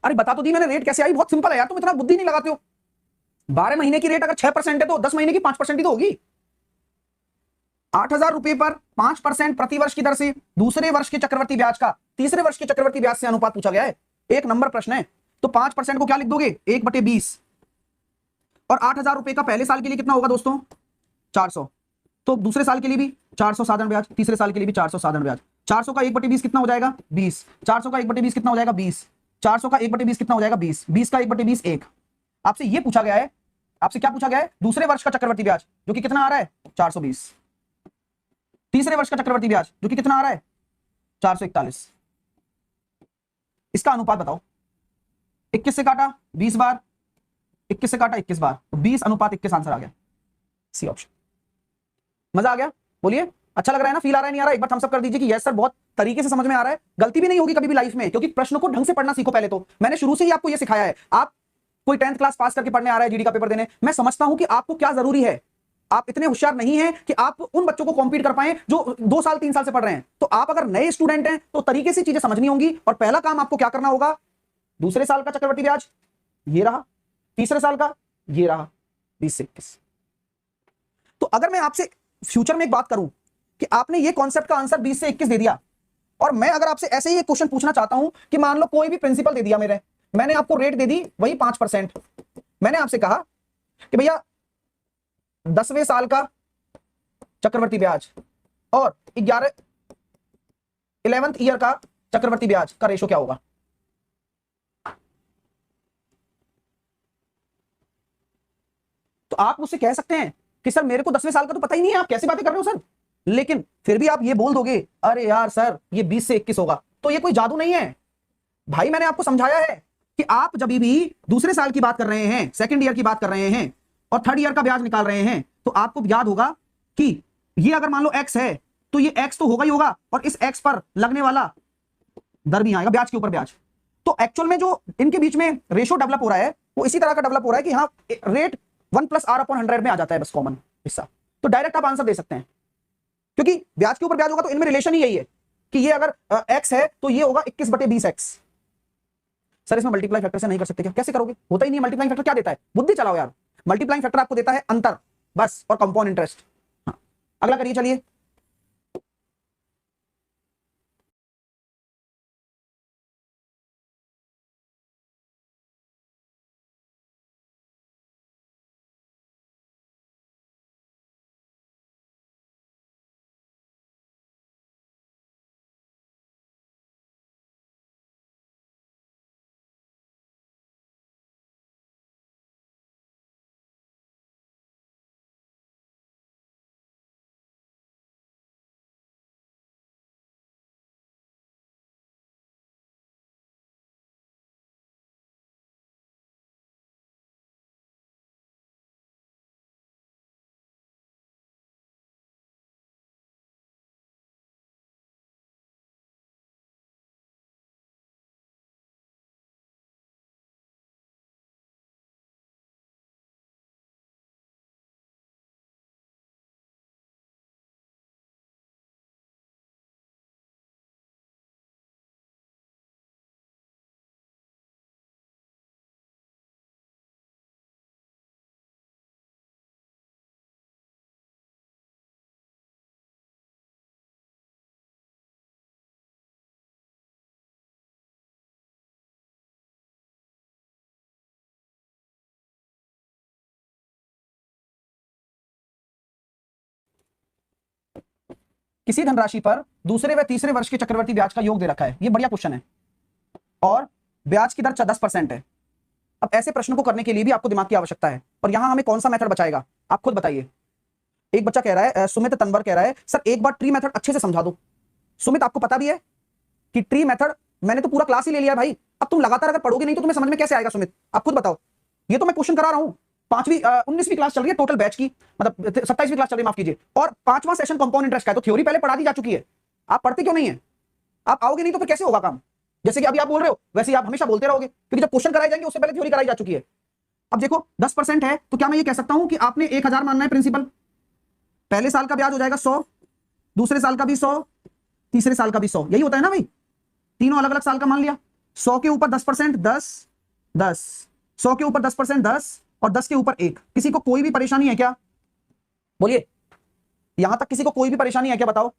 अरे बता तो दी मैंने, रेट कैसे आई? बहुत सिंपल है यार, तुम इतना बुद्धि नहीं लगाते हो। 12 महीने की रेट अगर 6% है तो 10 महीने की 5% ही तो होगी। 8,000 रुपए पर 5% प्रतिवर्ष की दर से दूसरे वर्ष के चक्रवर्ती ब्याज का तीसरे वर्ष के चक्रवर्ती ब्याज से अनुपात पूछा गया है। एक नंबर प्रश्न है। तो 5% को क्या लिख दोगे? 1/20। और 8,000 रुपए का पहले साल के लिए कितना होगा दोस्तों? 400। तो दूसरे साल के लिए भी 400 साधारण ब्याज, तीसरे साल के लिए भी 400 साधारण ब्याज। 400 का 1/20 कितना हो जाएगा? 20। 400 का 1/20 कितना हो जाएगा? 20। 400 का 1/20 कितना हो जाएगा? 20। 20 का 1/20 1। आपसे ये पूछा गया है, आपसे क्या पूछा गया है? दूसरे वर्ष का चक्रवर्ती ब्याज जो कि कितना आ रहा है? 420। तीसरे वर्ष का चक्रवर्ती ब्याज जो कि कितना आ रहा है? 441। इसका अनुपात बताओ। 21 से काटा 20 बार, 21 से काटा 21 बार, तो 20:21 आंसर आ गया, सी ऑप्शन। मजा आ गया? बोलिए, अच्छा लग रहा है ना? फील आ रहा है, नहीं आ रहा? एक बार थम्स अप कर दीजिए कि यस सर, बहुत तरीके से समझ में आ रहा है। गलती भी नहीं होगी कभी भी लाइफ में, क्योंकि प्रश्न को ढंग से पढ़ना सीखो। पहले तो मैंने शुरू से ही आपको यह सिखाया है। आप कोई 10th क्लास पास करके पढ़ने आ रहा है जीडी का पेपर देने, मैं समझता हूं कि आपको क्या जरूरी है। आप इतने होशियार नहीं हैं कि आप उन बच्चों को कॉम्पीट कर पाए जो 2 साल 3 साल से पढ़ रहे हैं। तो आप अगर नए स्टूडेंट हैं तो तरीके से चीजें समझनी होंगी। और पहला काम आपको क्या करना होगा? दूसरे साल का चक्रवर्ती ब्याज ये रहा, तीसरे साल का ये रहा, 20 से 21। तो अगर मैं आपसे फ्यूचर में एक बात करूं कि आपने ये कॉन्सेप्ट का आंसर 20 से 21 दे दिया, और मैं अगर आपसे ऐसे ही एक क्वेश्चन पूछना चाहता हूं कि मान लो कोई भी प्रिंसिपल दे दिया मेरे, मैंने आपको रेट दे दी वही 5%, मैंने आपसे कहा कि भैया 10वें साल का चक्रवर्ती ब्याज और 11th ईयर का चक्रवर्ती ब्याज का रेशो क्या होगा? तो आप मुझसे कह सकते हैं कि सर मेरे को 10वें साल का तो पता ही नहीं है, आप कैसी बातें कर रहे हो सर। लेकिन फिर भी आप ये बोल दोगे अरे यार सर ये 20 से 21 होगा, तो ये कोई जादू नहीं है भाई। मैंने आपको समझाया है कि आप जब भी दूसरे साल की बात कर रहे हैं, सेकंड ईयर की बात कर रहे हैं और थर्ड ईयर का ब्याज निकाल रहे हैं, तो आपको याद होगा कि ये अगर मान लो x है तो ये x तो होगा ही होगा, और इस x पर लगने वाला दर भी आएगा, ब्याज के ऊपर ब्याज। तो एक्चुअल में जो इनके बीच में रेशो डेवलप हो रहा है वो इसी तरह का डेवलप हो रहा है कि हाँ रेट 1 + r/100 में आ जाता है, बस कॉमन हिस्सा। तो डायरेक्ट आप आंसर दे सकते हैं, क्योंकि ब्याज के ऊपर ब्याज होगा तो इनमें रिलेशन ही यही है कि ये अगर x है तो ये होगा 21/20x। सर इसमें मल्टीप्लाई फैक्टर से नहीं कर सकते क्या? कैसे करोगे? होता ही नहीं। मल्टीप्लाइंग फैक्टर क्या देता है? बुद्धि चलाओ यार। मल्टीप्लाइंग फैक्टर आपको देता है अंतर बस, और कंपाउंड इंटरेस्ट। हाँ, अगला करिए चलिए। किसी धनराशि पर दूसरे व तीसरे वर्ष के चक्रवर्ती ब्याज का योग दे रखा है। ये बढ़िया क्वेश्चन है, और ब्याज की दर 10% है। अब ऐसे प्रश्न को करने के लिए भी आपको दिमाग की आवश्यकता है, और यहां हमें कौन सा मेथड बचाएगा आप खुद बताइए। एक बच्चा कह रहा है, सुमित तनवर कह रहा है, सर एक बार ट्री मेथड अच्छे से समझा दो। सुमित आपको पता भी है कि ट्री मेथड मैंने तो पूरा क्लास ही ले लिया भाई, अब तुम लगातार अगर पढ़ोगे नहीं तो तुम्हें समझ में कैसे आएगा? सुमित आप खुद बताओ। ये तो मैं क्वेश्चन करा रहा हूं, 19वीं क्लास चल रही है टोटल बैच की, मतलब 27वीं क्लास चल रही है, माफ कीजिए, और 5वां सेशन कंपाउंड इंटरेस्ट का है। तो थ्योरी पहले पढ़ा दी जा चुकी है, आप पढ़ते क्यों नहीं है? आप आओगे नहीं तो फिर कैसे होगा काम? जैसे कि अभी आप बोल रहे हो वैसे ही आप हमेशा बोलते रहोगे, क्योंकि जब क्वेश्चन कराए जाएंगे उससे पहले थ्योरी कराई जा चुकी है। अब देखो 10% है तो क्या मैं ये कह सकता हूं कि आपने 1000 मानना है प्रिंसिपल, पहले साल का ब्याज हो जाएगा 100, दूसरे साल का भी 100, तीसरे साल का भी 100, यही होता है ना भाई? तीनों अलग अलग साल का मान लिया, 100 के ऊपर 10%, 10 10, 100 के ऊपर 10%, 10 और 10 के ऊपर 1। किसी को कोई भी परेशानी है क्या? बोलिए, यहां तक किसी को कोई भी परेशानी है क्या? बताओ।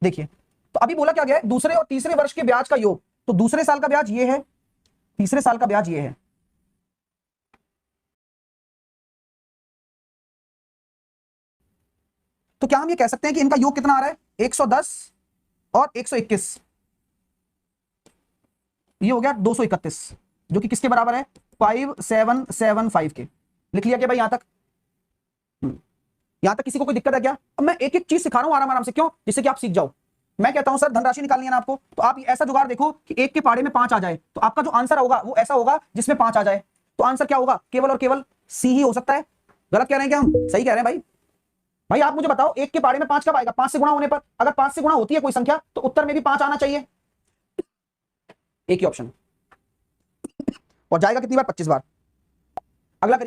देखिए, तो अभी बोला क्या गया है? दूसरे और तीसरे वर्ष के ब्याज का योग। तो दूसरे साल का ब्याज ये है, तीसरे साल का ब्याज ये है। तो क्या हम ये कह सकते हैं कि इनका योग कितना आ रहा है? 110 और 121, ये हो गया 231, जो कि किसके बराबर है? 5775 के। लिख लिया क्या भाई यहां तक? यहां तक किसी को कोई दिक्कत है क्या? अब मैं एक एक चीज सिखा रहा हूं आराम आराम से, क्यों? जिससे कि आप सीख जाओ। मैं कहता हूं सर धनराशि निकालनी है ना आपको, तो आप ऐसा जुगाड़ देखो कि एक के पाड़े में 5 आ जाए, तो आपका जो आंसर होगा वो ऐसा होगा जिसमें 5 आ जाए। तो आंसर क्या होगा? केवल और केवल सी ही हो सकता है। गलत कह रहे हैं क्या हम? सही कह रहे हैं भाई। भाई आप मुझे बताओ, एक के पाड़े में 5 कब आएगा? 5 से गुणा होने पर। अगर 5 से गुणा होती है कोई संख्या तो उत्तर में भी 5 आना चाहिए। एक ही ऑप्शन। और जाएगा कितनी बार? 25 बार। अगला करिए।